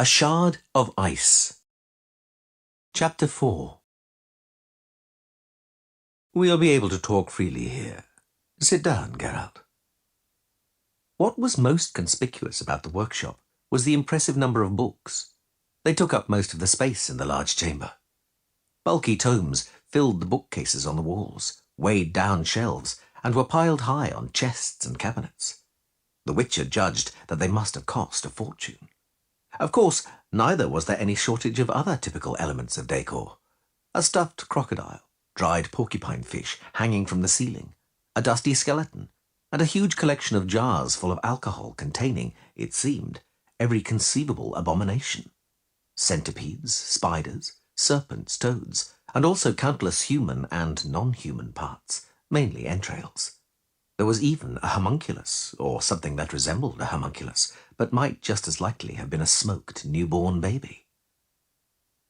A Shard of Ice. Chapter 4. We'll be able to talk freely here. Sit down, Geralt. What was most conspicuous about the workshop was the impressive number of books. They took up most of the space in the large chamber. Bulky tomes filled the bookcases on the walls, weighed down shelves, and were piled high on chests and cabinets. The Witcher judged that they must have cost a fortune. Of course, neither was there any shortage of other typical elements of decor. A stuffed crocodile, dried porcupine fish hanging from the ceiling, a dusty skeleton, and a huge collection of jars full of alcohol containing, it seemed, every conceivable abomination. Centipedes, spiders, serpents, toads, and also countless human and non-human parts, mainly entrails. There was even a homunculus, or something that resembled a homunculus, but might just as likely have been a smoked newborn baby.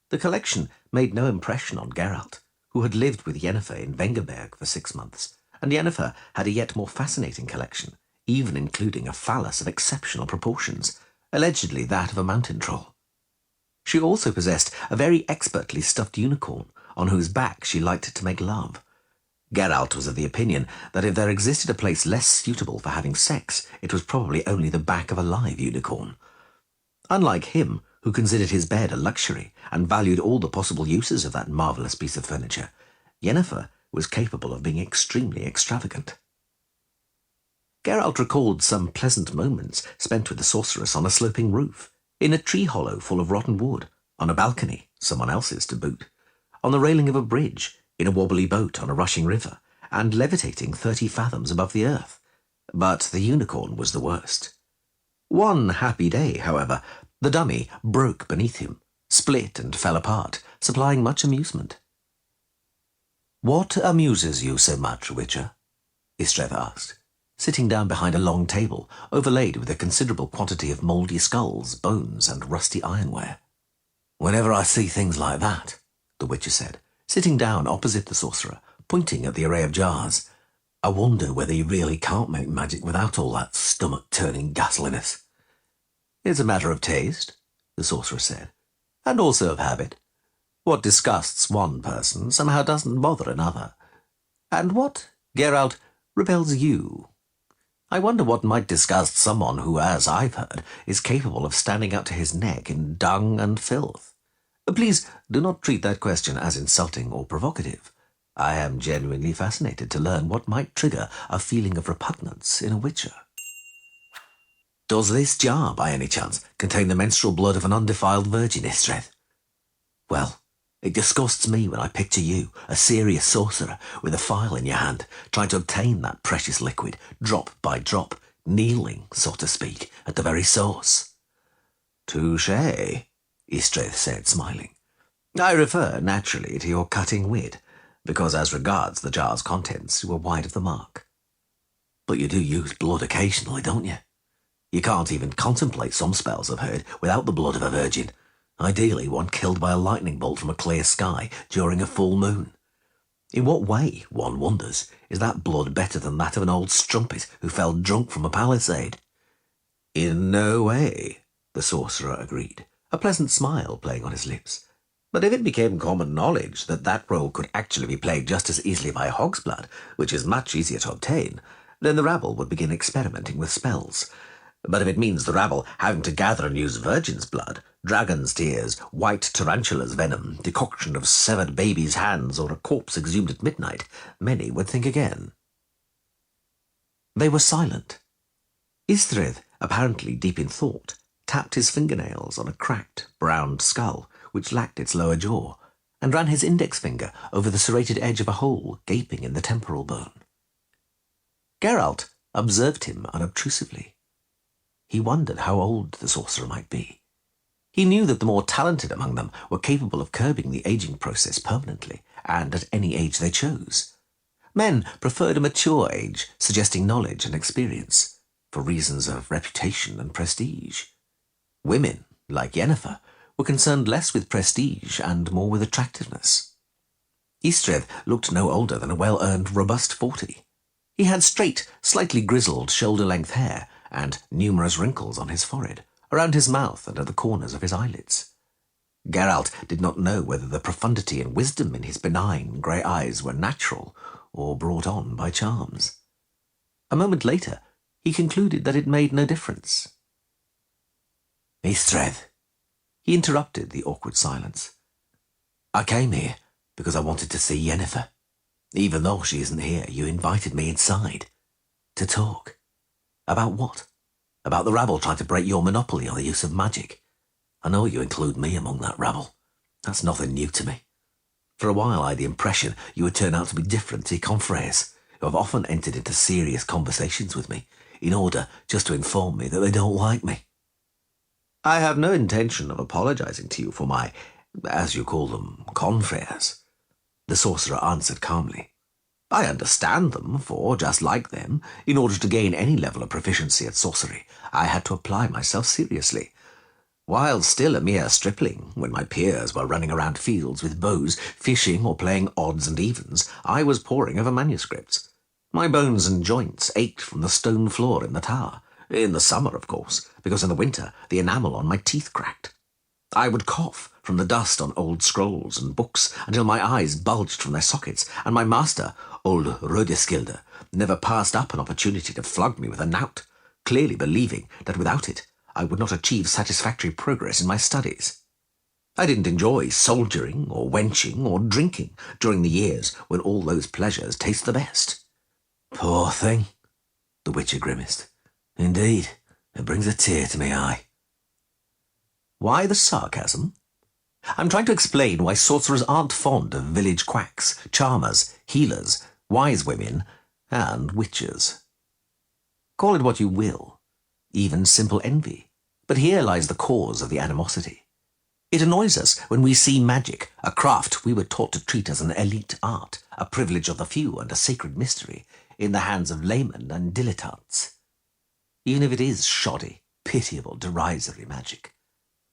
The collection made no impression on Geralt, who had lived with Yennefer in Vengerberg for 6 months, and Yennefer had a yet more fascinating collection, even including a phallus of exceptional proportions, allegedly that of a mountain troll. She also possessed a very expertly stuffed unicorn, on whose back she liked to make love. Geralt was of the opinion that if there existed a place less suitable for having sex, it was probably only the back of a live unicorn. Unlike him, who considered his bed a luxury and valued all the possible uses of that marvellous piece of furniture, Yennefer was capable of being extremely extravagant. Geralt recalled some pleasant moments spent with the sorceress on a sloping roof, in a tree hollow full of rotten wood, on a balcony, someone else's to boot, on the railing of a bridge, in a wobbly boat on a rushing river, and levitating 30 fathoms above the earth. But the unicorn was the worst. One happy day, however, the dummy broke beneath him, split and fell apart, supplying much amusement. "What amuses you so much, Witcher?" Istreth asked, sitting down behind a long table, overlaid with a considerable quantity of mouldy skulls, bones, and rusty ironware. "Whenever I see things like that," the Witcher said, sitting down opposite the sorcerer, pointing at the array of jars, "I wonder whether you really can't make magic without all that stomach-turning ghastliness." "It's a matter of taste," the sorcerer said, "and also of habit. What disgusts one person somehow doesn't bother another. And what, Geralt, repels you? I wonder what might disgust someone who, as I've heard, is capable of standing up to his neck in dung and filth. Please do not treat that question as insulting or provocative. I am genuinely fascinated to learn what might trigger a feeling of repugnance in a Witcher." "Does this jar, by any chance, contain the menstrual blood of an undefiled virgin, Istreth? Well, it disgusts me when I picture you, a serious sorcerer, with a phial in your hand, trying to obtain that precious liquid, drop by drop, kneeling, so to speak, at the very source." "Touché," Istreth said, smiling. "I refer, naturally, to your cutting wit, because as regards the jar's contents, you were wide of the mark. But you do use blood occasionally, don't you? You can't even contemplate some spells, I've heard, without the blood of a virgin, ideally one killed by a lightning bolt from a clear sky during a full moon. In what way, one wonders, is that blood better than that of an old strumpet who fell drunk from a palisade?" "In no way," the sorcerer agreed, a pleasant smile playing on his lips. "But if it became common knowledge that that role could actually be played just as easily by a hog's blood, which is much easier to obtain, then the rabble would begin experimenting with spells. But if it means the rabble having to gather and use virgin's blood, dragon's tears, white tarantula's venom, decoction of severed baby's hands, or a corpse exhumed at midnight, many would think again." They were silent. Istreth, apparently deep in thought, tapped his fingernails on a cracked, browned skull, which lacked its lower jaw, and ran his index finger over the serrated edge of a hole gaping in the temporal bone. Geralt observed him unobtrusively. He wondered how old the sorcerer might be. He knew that the more talented among them were capable of curbing the aging process permanently, and at any age they chose. Men preferred a mature age, suggesting knowledge and experience, for reasons of reputation and prestige. Women, like Yennefer, were concerned less with prestige and more with attractiveness. Istreth looked no older than a well-earned, robust 40. He had straight, slightly grizzled, shoulder-length hair and numerous wrinkles on his forehead, around his mouth and at the corners of his eyelids. Geralt did not know whether the profundity and wisdom in his benign grey eyes were natural or brought on by charms. A moment later, he concluded that it made no difference. "Istredd," he interrupted the awkward silence. "I came here because I wanted to see Yennefer. Even though she isn't here, you invited me inside. To talk. About what? About the rabble trying to break your monopoly on the use of magic. I know you include me among that rabble. That's nothing new to me. For a while I had the impression you would turn out to be different to your confreres, who have often entered into serious conversations with me, in order just to inform me that they don't like me." "I have no intention of apologizing to you for my, as you call them, confreres," the sorcerer answered calmly. "I understand them, for, just like them, in order to gain any level of proficiency at sorcery, I had to apply myself seriously. While still a mere stripling, when my peers were running around fields with bows, fishing or playing odds and evens, I was poring over manuscripts. My bones and joints ached from the stone floor in the tower, in the summer, of course, because in the winter the enamel on my teeth cracked. I would cough from the dust on old scrolls and books until my eyes bulged from their sockets, and my master, old Rödeskilde, never passed up an opportunity to flog me with a knout, clearly believing that without it I would not achieve satisfactory progress in my studies. I didn't enjoy soldiering or wenching or drinking during the years when all those pleasures taste the best." "Poor thing," the Witcher grimaced. "Indeed, it brings a tear to my eye." "Why the sarcasm? I'm trying to explain why sorcerers aren't fond of village quacks, charmers, healers, wise women, and witches. Call it what you will, even simple envy, but here lies the cause of the animosity. It annoys us when we see magic, a craft we were taught to treat as an elite art, a privilege of the few and a sacred mystery, in the hands of laymen and dilettantes. Even if it is shoddy, pitiable, derisory magic.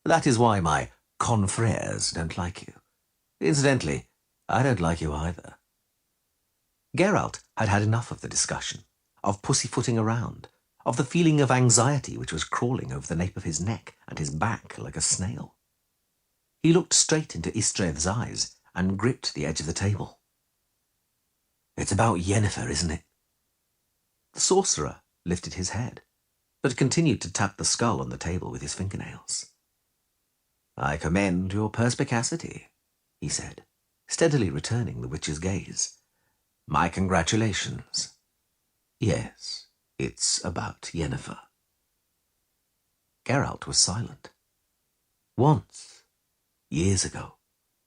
That is why my confreres don't like you. Incidentally, I don't like you either." Geralt had had enough of the discussion, of pussyfooting around, of the feeling of anxiety which was crawling over the nape of his neck and his back like a snail. He looked straight into Istredd's eyes and gripped the edge of the table. "It's about Yennefer, isn't it?" The sorcerer lifted his head, but continued to tap the skull on the table with his fingernails. "I commend your perspicacity," he said, steadily returning the witch's gaze. "My congratulations. Yes, it's about Yennefer." Geralt was silent. Once, years ago,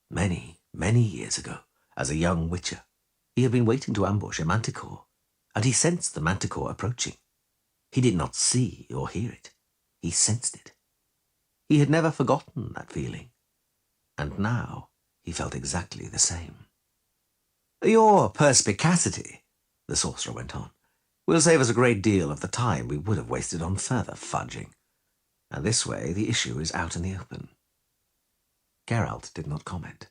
many, many years ago, as a young witcher, he had been waiting to ambush a manticore, and he sensed the manticore approaching. He did not see or hear it. He sensed it. He had never forgotten that feeling, and now he felt exactly the same. "Your perspicacity," the sorcerer went on, "will save us a great deal of the time we would have wasted on further fudging, and this way the issue is out in the open." Geralt did not comment.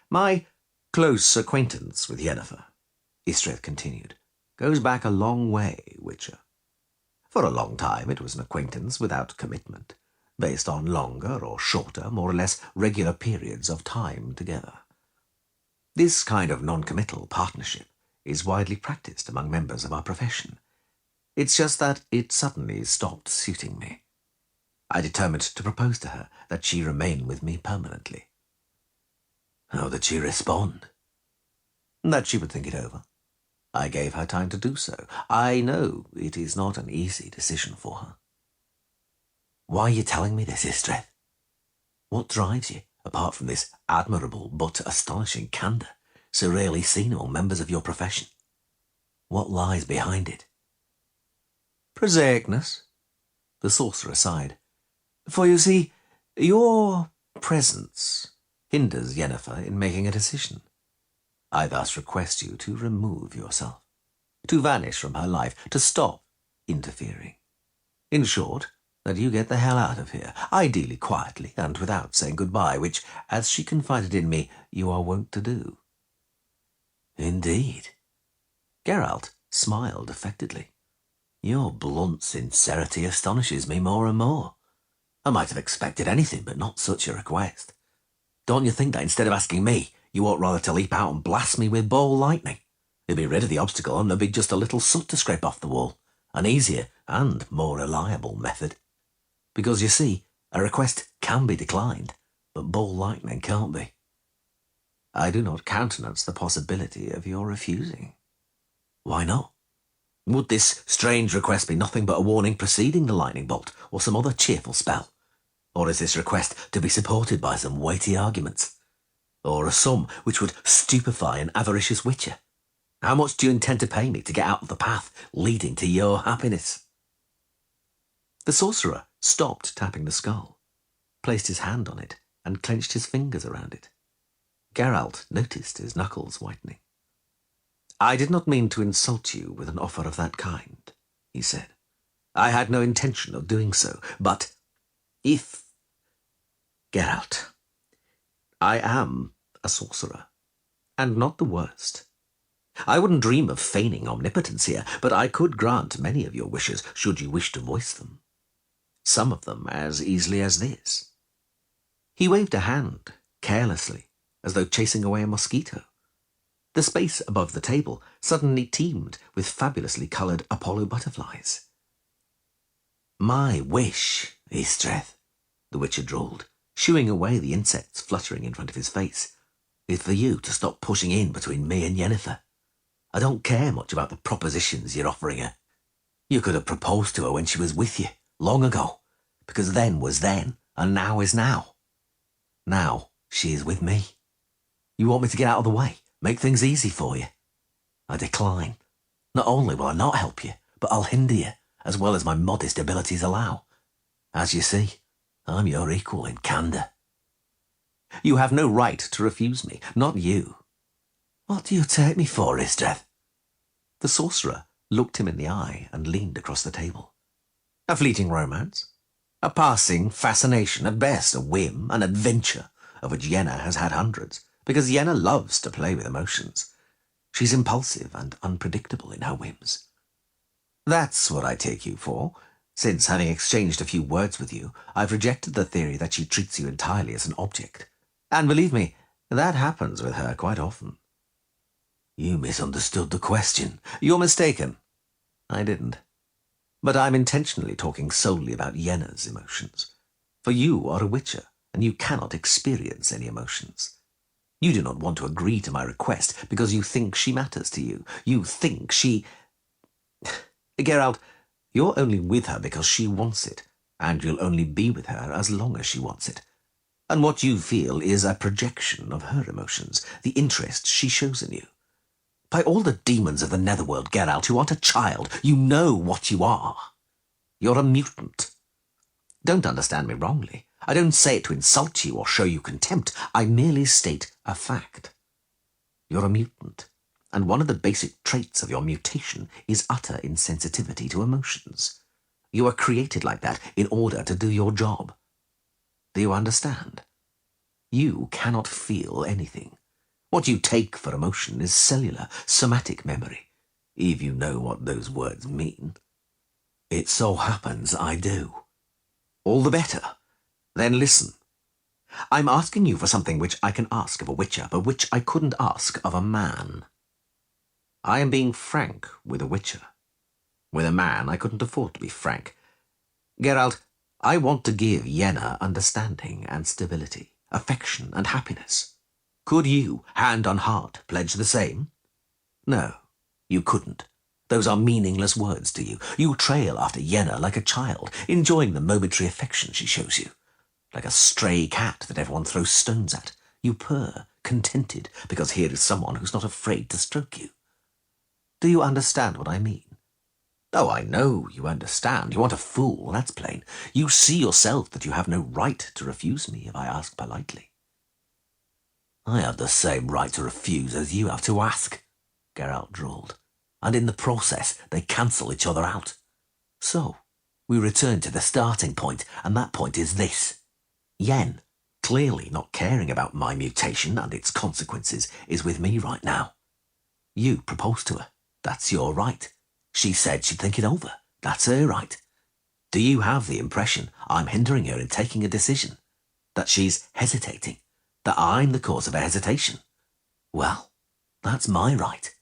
"My close acquaintance with Yennefer," Istredd continued, "goes back a long way, Witcher. For a long time it was an acquaintance without commitment, based on longer or shorter, more or less regular periods of time together. This kind of non-committal partnership is widely practiced among members of our profession. It's just that it suddenly stopped suiting me. I determined to propose to her that she remain with me permanently." "How did she respond?" "That she would think it over. I gave her time to do so. I know it is not an easy decision for her." "Why are you telling me this, Istredd? What drives you, apart from this admirable but astonishing candour, so rarely seen among members of your profession? What lies behind it?" "Prosaicness," the sorcerer sighed. "For you see, your presence hinders Yennefer in making a decision. I thus request you to remove yourself, to vanish from her life, to stop interfering. In short, that you get the hell out of here, ideally quietly and without saying goodbye, which, as she confided in me, you are wont to do." "Indeed?" Geralt smiled affectedly. "Your blunt sincerity astonishes me more and more. I might have expected anything, but not such a request. Don't you think that instead of asking me, you ought rather to leap out and blast me with ball lightning? You'd be rid of the obstacle and there'd be just a little soot to scrape off the wall. An easier and more reliable method. Because, you see, a request can be declined, but ball lightning can't be. I do not countenance the possibility of your refusing. Why not? Would this strange request be nothing but a warning preceding the lightning bolt, or some other cheerful spell? Or is this request to be supported by some weighty arguments? Or a sum which would stupefy an avaricious witcher? How much do you intend to pay me to get out of the path leading to your happiness? The sorcerer stopped tapping the skull, placed his hand on it, and clenched his fingers around it. Geralt noticed his knuckles whitening. I did not mean to insult you with an offer of that kind, he said. I had no intention of doing so, but if... Geralt, I am a sorcerer, and not the worst. I wouldn't dream of feigning omnipotence here, but I could grant many of your wishes should you wish to voice them. Some of them as easily as this. He waved a hand, carelessly, as though chasing away a mosquito. The space above the table suddenly teemed with fabulously coloured Apollo butterflies. My wish, Istreth, the Witcher drawled, shooing away the insects fluttering in front of his face, is for you to stop pushing in between me and Yennefer. I don't care much about the propositions you're offering her. You could have proposed to her when she was with you, long ago, because then was then, and now is now. Now she is with me. You want me to get out of the way, make things easy for you? I decline. Not only will I not help you, but I'll hinder you, as well as my modest abilities allow. As you see, I'm your equal in candour. You have no right to refuse me, not you. What do you take me for, Istreth? The sorcerer looked him in the eye and leaned across the table. A fleeting romance? A passing fascination, at best a whim, an adventure, of which Yenna has had hundreds, because Yenna loves to play with emotions. She's impulsive and unpredictable in her whims. That's what I take you for, since, having exchanged a few words with you, I've rejected the theory that she treats you entirely as an object. And believe me, that happens with her quite often. You misunderstood the question. You're mistaken. I didn't. But I'm intentionally talking solely about Yenna's emotions. For you are a witcher, and you cannot experience any emotions. You do not want to agree to my request because you think she matters to you. You think she... Geralt, you're only with her because she wants it, and you'll only be with her as long as she wants it. And what you feel is a projection of her emotions, the interest she shows in you. By all the demons of the netherworld, Geralt, you aren't a child. You know what you are. You're a mutant. Don't understand me wrongly. I don't say it to insult you or show you contempt. I merely state a fact. You're a mutant, and one of the basic traits of your mutation is utter insensitivity to emotions. You are created like that in order to do your job. Do you understand? You cannot feel anything. What you take for emotion is cellular, somatic memory, if you know what those words mean. It so happens I do. All the better. Then listen. I'm asking you for something which I can ask of a witcher, but which I couldn't ask of a man. I am being frank with a witcher. With a man, I couldn't afford to be frank. Geralt, I want to give Yenna understanding and stability, affection and happiness. Could you, hand on heart, pledge the same? No, you couldn't. Those are meaningless words to you. You trail after Yenna like a child, enjoying the momentary affection she shows you. Like a stray cat that everyone throws stones at. You purr, contented, because here is someone who's not afraid to stroke you. Do you understand what I mean? Oh, I know you understand. You aren't a fool, that's plain. You see yourself that you have no right to refuse me if I ask politely. I have the same right to refuse as you have to ask, Geralt drawled, and in the process they cancel each other out. So, we return to the starting point, and that point is this. Yen, clearly not caring about my mutation and its consequences, is with me right now. You proposed to her. That's your right. She said she'd think it over. That's her right. Do you have the impression I'm hindering her in taking a decision? That she's hesitating? That I'm the cause of her hesitation? Well, that's my right.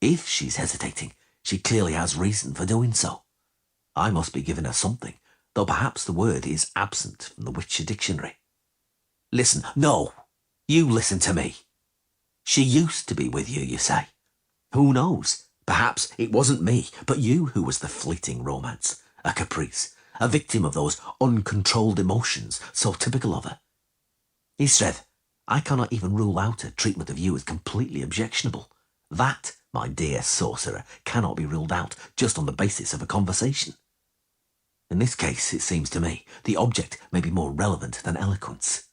If she's hesitating, she clearly has reason for doing so. I must be giving her something, though perhaps the word is absent from the Witcher dictionary. Listen, no, you listen to me. She used to be with you, you say. Who knows? Perhaps it wasn't me, but you who was the fleeting romance, a caprice, a victim of those uncontrolled emotions so typical of her. Istredd, I cannot even rule out her treatment of you as completely objectionable. That, my dear sorcerer, cannot be ruled out just on the basis of a conversation. In this case, it seems to me, the object may be more relevant than eloquence.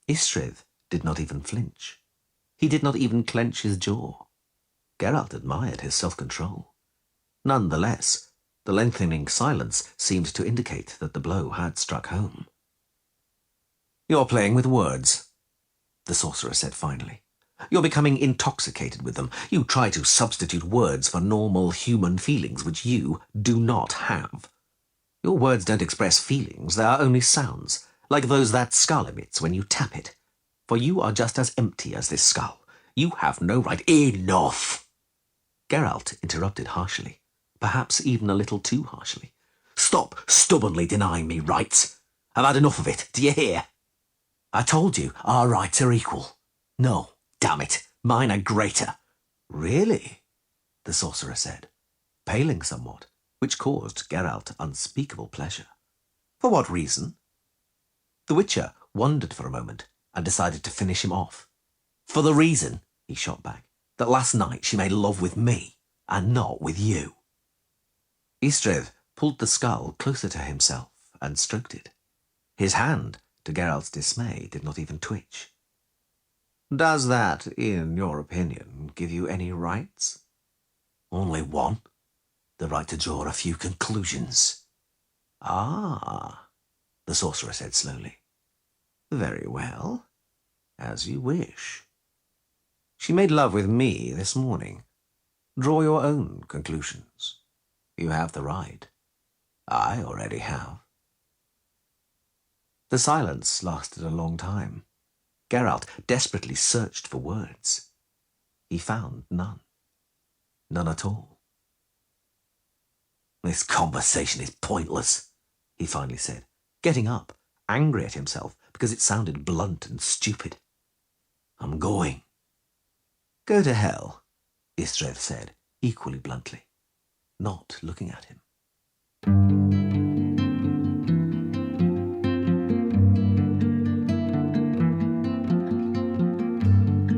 Istredd did not even flinch. He did not even clench his jaw. Geralt admired his self-control. None the less, the lengthening silence seemed to indicate that the blow had struck home. "You're playing with words," the sorcerer said finally. "You're becoming intoxicated with them. You try to substitute words for normal human feelings which you do not have. Your words don't express feelings, they are only sounds, like those that skull emits when you tap it. For you are just as empty as this skull. You have no right—" "Enough!" Geralt interrupted harshly, perhaps even a little too harshly. "Stop stubbornly denying me rights. I've had enough of it, do you hear? I told you our rights are equal. No, damn it, mine are greater." "Really?" the sorcerer said, paling somewhat, which caused Geralt unspeakable pleasure. "For what reason?" The Witcher wondered for a moment and decided to finish him off. "For the reason," he shot back, "that last night she made love with me and not with you." Istredd pulled the skull closer to himself and stroked it. His hand, to Geralt's dismay, did not even twitch. "Does that, in your opinion, give you any rights?" "Only one. The right to draw a few conclusions." "Ah," the sorcerer said slowly. "Very well. As you wish. She made love with me this morning. Draw your own conclusions. You have the right. I already have." The silence lasted a long time. Geralt desperately searched for words. He found none. None at all. "This conversation is pointless," he finally said, getting up, angry at himself because it sounded blunt and stupid. "I'm going." "Go to hell," Istredd said, equally bluntly, not looking at him.